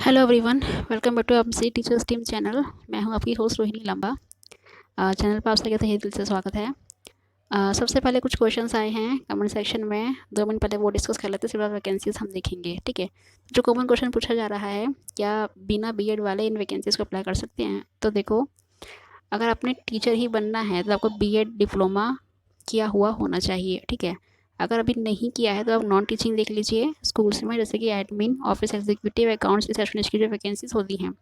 Hello everyone, welcome back to MC teachers team channel. मैं हूं आपकी होस्ट रोहिणी लंबा। चैनल पर आप सभी का तहे दिल से स्वागत है। सबसे पहले कुछ क्वेश्चंस आए हैं कमेंट सेक्शन में, 2 मिनट पहले वो डिस्कस कर लेते हैं, उसके बाद वैकेंसीज हम देखेंगे। ठीक है, जो कॉमन क्वेश्चन पूछा जा रहा है, क्या बिना बीएड वाले इन वैकेंसीज को अप्लाई कर सकते हैं? तो देखो, अगर आपने टीचर ही बनना है तो आपको बीएड डिप्लोमा किया हुआ होना चाहिए। ठीक है, अगर अभी नहीं किया है तो आप नॉन टीचिंग देख लीजिए स्कूल्स में, जैसे कि admin, office executive, accounts receptionist की जो वैकेंसीज होती हैं।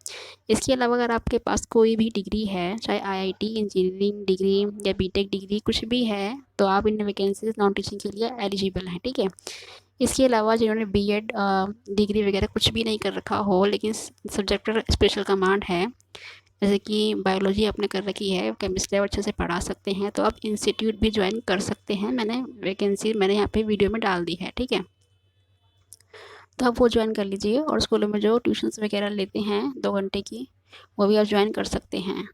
इसके अलावा अगर आपके पास कोई भी डिग्री है, चाहे आईआईटी इंजीनियरिंग डिग्री या बीटेक डिग्री कुछ भी है, तो आप इन वैकेंसीज नॉन टीचिंग के लिए एलिजिबल हैं। ठीक है, इसके अलावा जिन्होंने बीएड डिग्री वगैरह कुछ भी नहीं कर रखा हो, लेकिन सब्जेक्ट पर स्पेशल कमांड है, जैसे कि बायोलॉजी आपने कर रखी है, केमिस्ट्री आप अच्छे से पढ़ा सकते हैं, तो आप इंस्टीट्यूट भी ज्वाइन कर सकते हैं। मैंने यहाँ पे वीडियो में डाल दी है। ठीक है, तो आप वो ज्वाइन कर लीजिए, और स्कूलों में जो ट्यूशन्स वगैरह लेते हैं 2 घंटे की, वो भी आप ज्वाइन कर सकते हैं।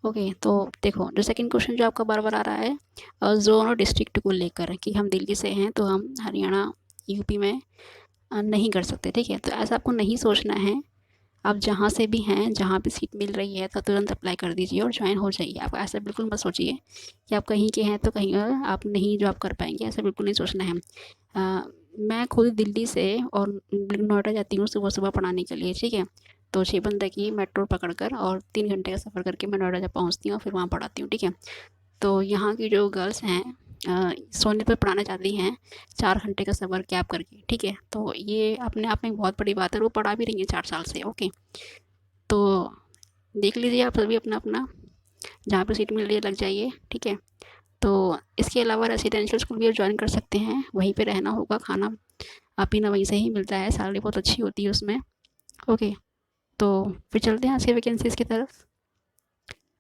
ओके, तो देखो, जो सेकंड क्वेश्चन जो आपका बार बार आ रहा है जोन और डिस्ट्रिक्ट को लेकर, कि हम दिल्ली से हैं तो हम हरियाणा यूपी में नहीं कर सकते। ठीक है, तो ऐसा आपको नहीं सोचना है। आप जहाँ से भी हैं, जहाँ भी सीट मिल रही है तो तुरंत अप्लाई कर दीजिए और ज्वाइन हो जाइए। आप ऐसा बिल्कुल मत सोचिए कि आप कहीं के हैं तो कहीं और आप नहीं जॉब कर पाएंगे, ऐसा बिल्कुल नहीं सोचना है। मैं खुद दिल्ली से और नोएडा जाती हूँ सुबह सुबह पढ़ाने के लिए। ठीक है, तो 6 बजे की मेट्रो पकड़कर और 3 घंटे का सफ़र करके मैं नोएडा जब पहुँचती हूँ, फिर वहाँ पढ़ाती हूँ। ठीक है, तो यहाँ की जो गर्ल्स हैं सोनीपत पर पढ़ाना चाहती हैं 4 घंटे का सफ़र कैब करके। ठीक है, तो ये अपने आप में एक बहुत बड़ी बात है, और वो पढ़ा भी रही हैं 4 साल से। ओके, तो देख लीजिए आप सभी अपना अपना, जहाँ पे सीट मिल रही है लग जाइए। ठीक है, तो इसके अलावा रेसिडेंशियल स्कूल भी आप ज्वाइन कर सकते हैं, वहीं पे रहना होगा, खाना पीना वहीं से ही मिलता है, सैलरी बहुत अच्छी होती है उसमें। ओके, तो फिर चलते हैं आज के वैकेंसीज़ की तरफ।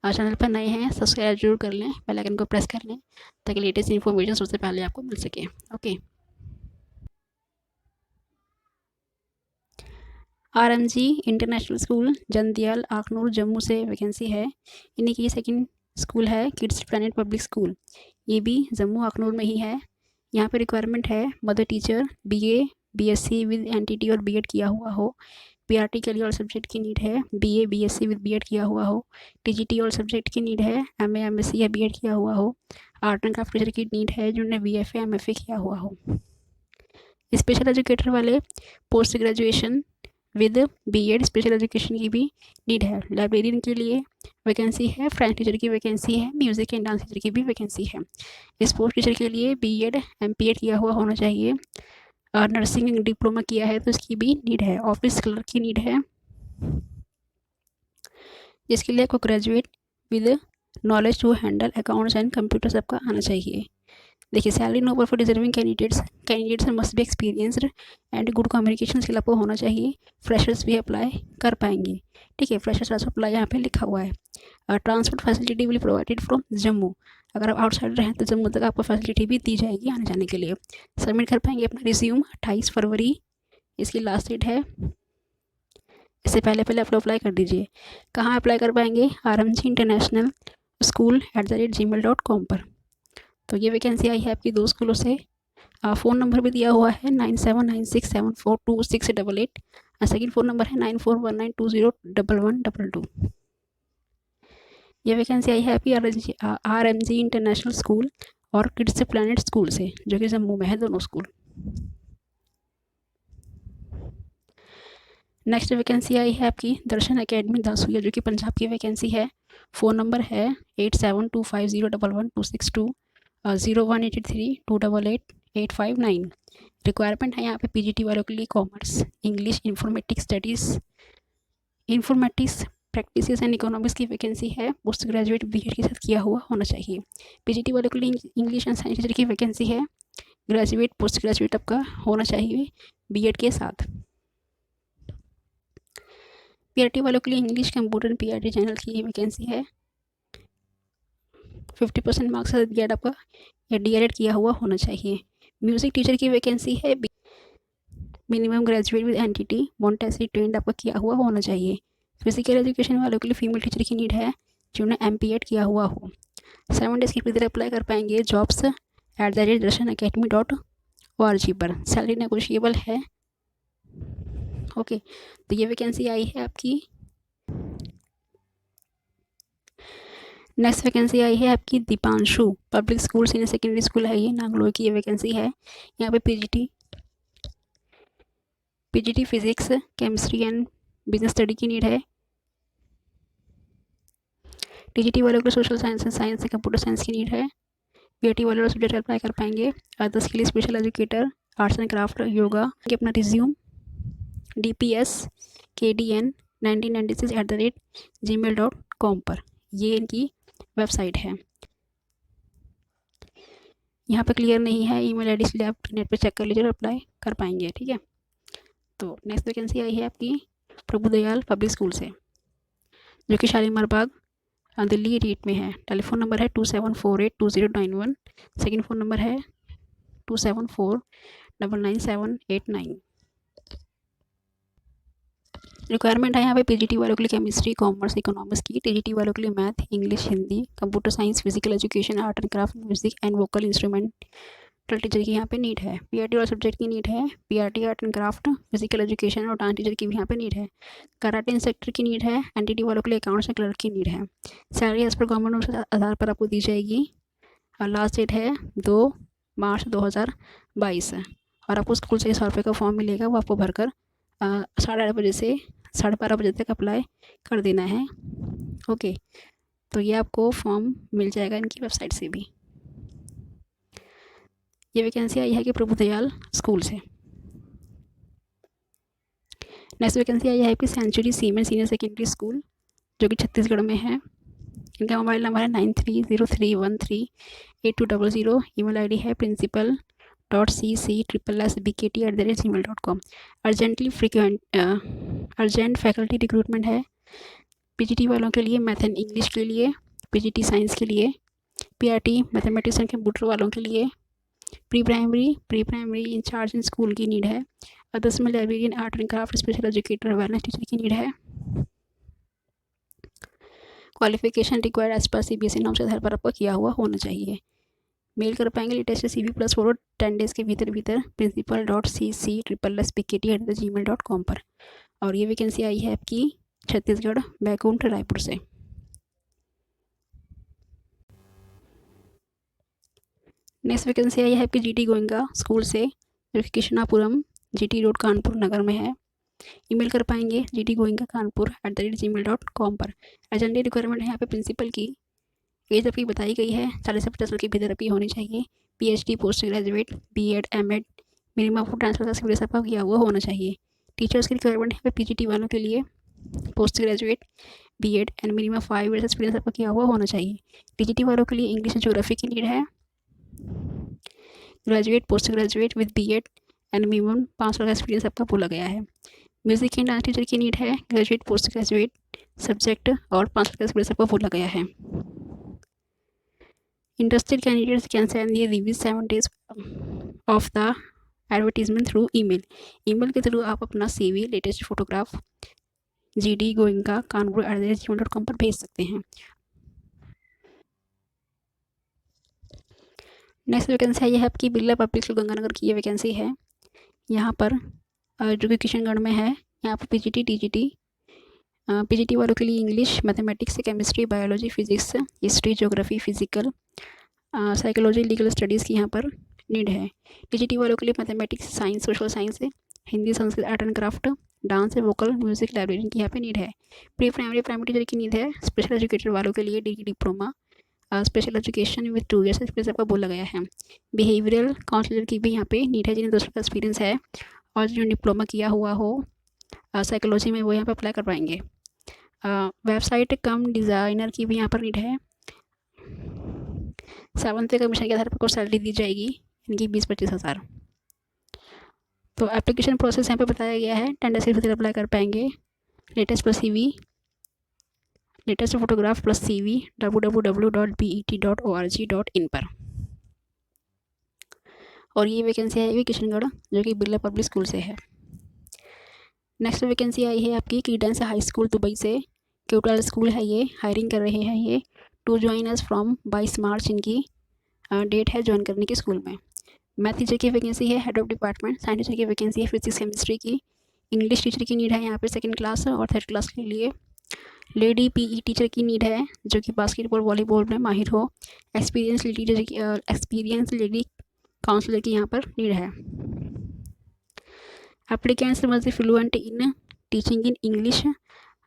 चैनल पर नए हैं, सब्सक्राइब जरूर कर लें, बेल आइकन को प्रेस कर लें, ताकि लेटेस्ट इन्फॉर्मेशन सबसे पहले आपको मिल सके। Okay, RMG international school Jandial Akhnoor Jammu से वैकेंसी है। इन्हीं की सेकंड स्कूल है किड्स प्लानट पब्लिक स्कूल, ये भी जम्मू अखनूर में ही है। यहाँ पे रिक्वायरमेंट है mother teacher, BA BSc with NTT और बीएड किया हुआ हो। पीआरटी के लिए और सब्जेक्ट की नीड है, बीए बीएससी विद बीएड किया हुआ हो। टीजीटी और सब्जेक्ट की नीड है, एमए एमएससी या बीएड किया हुआ हो। आर्ट एंड क्राफ्ट टीचर की नीड है, जिन्होंने बीएफए एमएफए किया हुआ हो। स्पेशल एजुकेटर वाले post graduation with BEd special education की भी नीड है। लाइब्रेरियन के लिए वैकेंसी है, फ्रेंच टीचर की वैकेंसी है, म्यूज़िक एंड डांस टीचर की भी वैकेंसी है। स्पोर्ट्स टीचर के लिए बीएड एमपीएड किया हुआ होना चाहिए, और नर्सिंग डिप्लोमा किया है तो इसकी भी नीड है। ऑफिस क्लर्क की नीड है, जिसके लिए आपको graduate with knowledge to handle accounts and computer सबका आना चाहिए। देखिए, salary no for deserving candidates must be experienced and good communication skill आपको होना चाहिए। फ्रेशर्स भी अप्लाई कर पाएंगे। ठीक है, फ्रेशर्स आल्सो अप्लाई यहाँ पे लिखा हुआ है। Transport facility will provided from Jammu, अगर आप आउटसाइड रहें तो जम्मू तक आपको फैसिलिटी भी दी जाएगी आने जाने के लिए। सबमिट कर पाएंगे अपना रिज्यूम 28 फरवरी, इसकी लास्ट डेट है। इससे पहले पहले आप लोग अप्लाई कर दीजिए। कहाँ अप्लाई कर पाएंगे? RMG इंटरनेशनल स्कूल @gmail.com पर। तो ये वैकेंसी आई है आपकी 2 स्कूलों से। फ़ोन नंबर भी दिया हुआ है 9796742688। सेकंड फ़ोन नंबर है 9419201122। ये वैकेंसी आई है आपकी RMG इंटरनेशनल स्कूल और किड्स प्लानट स्कूल से, जो कि जम्मू में है दोनों स्कूल। नेक्स्ट वैकेंसी आई है आपकी दर्शन एकेडमी दसूया, जो कि पंजाब की वैकेंसी है। फ़ोन नंबर है 8725011262, 0183288859। रिक्वायरमेंट है यहाँ पे पीजीटी वालों के लिए commerce, English, informatics practices and economics की वैकेंसी है। पोस्ट ग्रेजुएट बीएड के साथ किया हुआ होना चाहिए। पीजीटी वालों के लिए इंग्लिश एंड साइंस टीचर की वैकेंसी है। ग्रेजुएट पोस्ट ग्रेजुएट आपका होना चाहिए बीएड के साथ। पीआरटी वालों के लिए इंग्लिश कंप्यूटर पीआरटी चैनल की वैकेंसी है। 50% मार्क्स से बीएड आपका या डीएलएड किया हुआ होना चाहिए। म्यूज़िक टीचर की वैकेंसी है, minimum graduate with NTT Montessori trained आपका किया हुआ होना चाहिए। फिजिकल एजुकेशन वालों के लिए फीमेल टीचर की नीड है, जिन्होंने एमपीएड किया हुआ हो। 7 डेज़ के भीतर अप्लाई कर पाएंगे jobs@darshanacademy.org पर। सैलरी नेगोशिएबल है, ओके, तो ये वैकेंसी आई है आपकी। नेक्स्ट वैकेंसी आई है आपकी Deepanshu public school senior secondary school है, ये नागलोई की ये वैकेंसी है। यहाँ पे PGT physics chemistry and business study की नीड है। टीजीटी वालों को social science and computer science की नीड है। पीआरटी वाले सब्जेक्ट अप्लाई कर पाएंगे। अदर्स के लिए special educator arts and craft yoga के अपना रिज्यूम dpskdn1996@gmail.com पर, ये इनकी वेबसाइट है। यहाँ पे क्लियर नहीं है ईमेल आईडी, इसलिए आप नेट पे चेक कर लीजिए और अप्लाई कर पाएंगे, ठीक है। तो नेक्स्ट वैकेंसी आई है आपकी प्रभुदयाल पब्लिक स्कूल से, जो कि शालीमार बाग दिल्ली रेट में है। टेलीफोन नंबर है 27482091। सेकेंड फ़ोन नंबर है 27499789। रिक्वायरमेंट है यहाँ पे पीजीटी वालों के लिए केमिस्ट्री कॉमर्स इकोनॉमिक्स की, टीजीटी वालों के लिए math English Hindi computer science physical education art and craft music and vocal instrumental teacher की यहाँ पे नीड है। पीआरटी वाला सब्जेक्ट की नीड है। PRT art and craft physical education और डांस टीचर की भी यहाँ पे नीड है। कराटे इंस्ट्रक्टर की नीड है। एनटीटी वालों के लिए अकाउंट्स एंड क्लर्क की नीड है। Salary as per government rules आधार पर आपको दी जाएगी और लास्ट डेट है 2 मार्च 2022 और आपको स्कूल से 100 रुपये का फॉर्म मिलेगा, वो आपको भरकर 8:30 बजे से 12:30 बजे तक अप्लाई कर देना है। ओके, तो ये आपको फॉर्म मिल जाएगा इनकी वेबसाइट से भी। ये वैकेंसी आई है कि प्रभुदयाल स्कूल से। नेक्स्ट वैकेंसी आई है कि Century Cement senior secondary school, जो कि छत्तीसगढ़ में है। इनका मोबाइल नंबर है 9303138200। ईमेल आईडी है principal.cc@gmail.com। अर्जेंट फैकल्टी रिक्रूटमेंट है। पीजीटी वालों के लिए मैथ एंड इंग्लिश के लिए, पीजीटी साइंस के लिए, पीआरटी मैथमेटिक्स एंड कंप्यूटर वालों के लिए, pre primary incharge in school की नीड है। अदर्स में librarian art and craft special educator awareness teacher की नीड है। Qualification required as per CBSE norms के आधार पर आपका किया हुआ होना चाहिए। मेल कर पाएंगे लेटेस्ट CV + फॉरवर्ड 10 डेज़ के भीतर principal.cc@gmail.com पर। और ये वैकेंसी आई है आपकी छत्तीसगढ़ बैकुंठ रायपुर से। नेक्स्ट वैकेंसी आई है आपकी GT गोइंगा स्कूल से, जो कि कृष्णापुरम GT रोड कानपुर नगर में है। ईमेल कर पाएंगे gtgoenkakanpur@gmail.com पर। एजेंडे रिक्वायरमेंट है यहाँ पे प्रिंसिपल की एज आपकी बताई गई है 40 से 50 साल के भीतर आपकी होनी चाहिए। PhD post graduate BEd MAd minimum of transfer का एक्सपीरियंस आपका किया हुआ होना चाहिए। टीचर्स की रिक्वायरमेंट है PGT वालों के लिए post graduate BEd and minimum 5 years experience आपका किया हुआ होना चाहिए। TGT वालों के लिए इंग्लिश एंड ज्योग्राफी की नीड है। Graduate post graduate with BEd and minimum 5 साल का एक्सपीरियंस आपका बोला गया है। म्यूजिक एंड डांस टीचर की नीड है। ग्रेजुएट पोस्ट ग्रेजुएट सब्जेक्ट और 5 साल का एक्सपीरियंस आपका बोला गया है। Interested candidates can send the review 7 days of the advertisement through email। Email के थ्रू आप अपना CV लेटेस्ट फोटोग्राफ gtgoenkakanpur@gmail.com पर भेज सकते हैं। नेक्स्ट वैकेंसी है आपकी बिरला पब्लिक स्कूल गंगानगर की ये वैकेंसी है। यहाँ पर जो कि किशनगढ़ में है। यहाँ पर PGT वालों के लिए English mathematics chemistry biology physics history geography physical psychology legal studies की यहाँ पर नीड है। TGT वालों के लिए mathematics science social science Hindi Sanskrit art and craft dance vocal music librarian की यहाँ पे नीड है। प्री प्राइमरी टीचर की नीड है। स्पेशल एजुकेटर वालों के लिए degree diploma special education with 2 years experience आपका बोला गया है। बिहेवियरल काउंसलर की भी यहाँ पे नीड है, जिन्हें 2 साल का एक्सपीरियंस है और जो डिप्लोमा किया हुआ हो साइकोलॉजी में, वो यहाँ पर अप्लाई कर पाएंगे। वेबसाइट कम डिज़ाइनर की भी यहाँ पर नीड है। 7th पे कमीशन के आधार पर कुछ सैलरी दी जाएगी इनकी 20-25 हज़ार। तो एप्लीकेशन प्रोसेस यहाँ पे बताया गया है। 10 डेज़ के भीतर अप्लाई कर पाएंगे। Latest photograph plus CV www.bet.org.in पर। और ये वैकेंसी आई हुई किशनगढ़, जो कि बिरला पब्लिक स्कूल से है। नेक्स्ट वैकेंसी आई है आपकी क्रीडेंस हाई स्कूल दुबई से। क्यूटल स्कूल है ये, हायरिंग कर रहे हैं ये टू ज्वाइन अस फ्रॉम 22 मार्च इनकी डेट है ज्वाइन करने की स्कूल में। मैथ टीचर की वैकेंसी है head of department. Science teacher की वैकेंसी है फिजिक्स केमिस्ट्री की। इंग्लिश टीचर की नीड है यहाँ पे सेकंड क्लास और थर्ड क्लास के लिए। लेडी पीई टीचर की नीड है जो कि बास्केटबॉल वॉलीबॉल में माहिर हो। एक्सपीरियंस लेडी काउंसलर की यहाँ पर नीड है। Applicants must be fluent in teaching in English.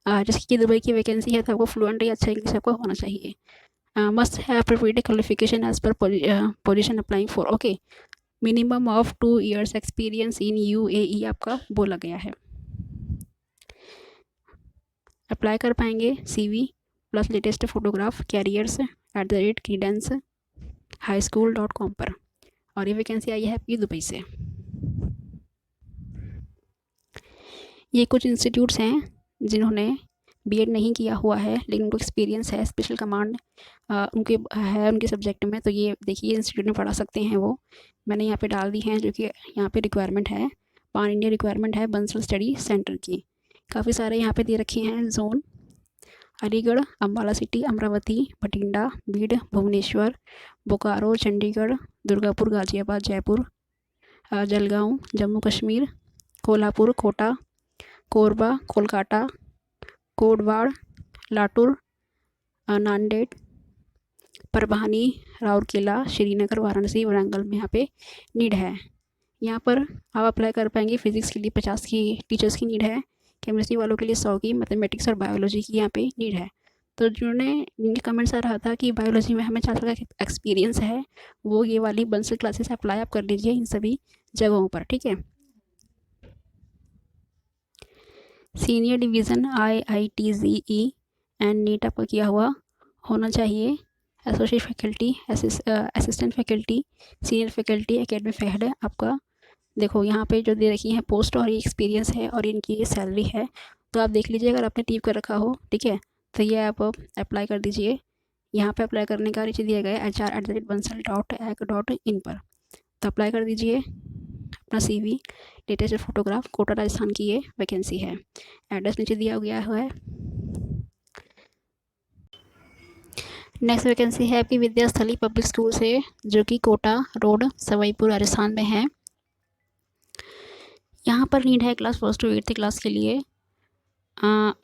जैसे कि दुबई की वैकेंसी है तो आपको फ्लुएंट या अच्छा इंग्लिश आपको होना चाहिए। Must have provided qualification as per position applying for. Okay, minimum of 2 years experience in UAE आपका बोला गया है। अप्लाई कर पाएंगे CV plus latest photograph careers@credence.highschool.com पर। और ये वैकेंसी आई है आपकी दुबई से। ये कुछ इंस्टीट्यूट्स हैं जिन्होंने B.Ed नहीं किया हुआ है लेकिन उनको एक्सपीरियंस है, स्पेशल कमांड उनके है उनके सब्जेक्ट में, तो ये देखिए इंस्टीट्यूट में पढ़ा सकते हैं वो। मैंने यहाँ पे डाल दी हैं जो कि यहाँ पे रिक्वायरमेंट है, पान इंडिया रिक्वायरमेंट है बंसल स्टडी सेंटर की। काफ़ी सारे यहाँ पे दे रखे हैं जोन: अलीगढ़, अम्बाला सिटी, अमरावती, बठिंडा, बीड, भुवनेश्वर, बोकारो, चंडीगढ़, दुर्गापुर, गाजियाबाद, जयपुर, जलगांव, जम्मू कश्मीर, कोल्हापुर, कोटा, कोरबा, कोलकाता, कोटवाड़, लातूर, नांदेड़, परभनी, राउरकेला, श्रीनगर, वाराणसी, वारंगल में यहाँ पे नीड है। यहाँ पर आप अप्लाई कर पाएंगे। फिजिक्स के लिए 50 की टीचर्स की नीड है, केमिस्ट्री वालों के लिए 100 की, मैथमेटिक्स और बायोलॉजी की यहाँ पे नीड है। तो जिनके कमेंट्स आ रहा था कि बायोलॉजी में हमें 4 साल का एक्सपीरियंस है, वो ये वाली बंसल क्लासेस अप्लाई आप कर लीजिए इन सभी जगहों पर, ठीक है। Senior division IIT JEE and NEET आपका किया हुआ होना चाहिए। Associate faculty, assistant faculty, senior faculty, academic head आपका। देखो यहाँ पे जो दे रखी है पोस्ट और ये एक्सपीरियंस है और इनकी ये सैलरी है, तो आप देख लीजिए अगर आपने टीप कर रखा हो, ठीक है, तो ये आप अप्लाई कर दीजिए। यहाँ पे अप्लाई करने का नीचे दिया गया है HR@bansal.ac.in पर, तो अप्लाई कर दीजिए अपना CV, latest photograph. Kota Rajasthan की ये वैकेंसी है। एड्रेस नीचे दिया गया है। नेक्स्ट वैकेंसी है आपकी विद्यास्थली पब्लिक स्कूल से जो कि कोटा रोड सवाईपुर राजस्थान में है। यहाँ पर नीड है क्लास 1 to 8th क्लास के लिए।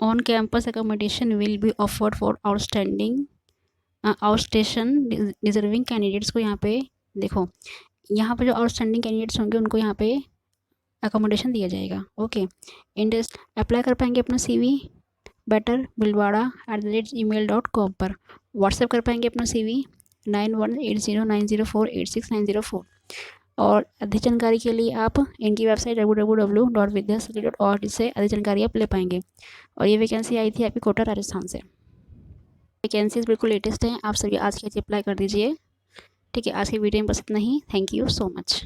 On campus accommodation will be offered for outstation deserving candidates को। यहाँ पे देखो, यहाँ पर जो आउटस्टैंडिंग कैंडिडेट्स होंगे उनको यहाँ पे अकोमोडेशन दिया जाएगा। ओके, इंटरेस्ट अप्लाई कर पाएंगे अपना CV betterbilwada@gmail.com पर। व्हाट्सएप कर पाएंगे अपना CV 918090486904। और अधिक जानकारी के लिए आप इनकी वेबसाइट www.vidyasali.org से अधिक जानकारी आप ले पाएंगे। और ये वैकेंसी आई थी आपकी कोटा राजस्थान से। वैकेंसीज बिल्कुल लेटेस्ट हैं, आप सभी आज के अप्लाई कर दीजिए, ठीक है। आज की वीडियो में बस इतना ही। Thank you so much.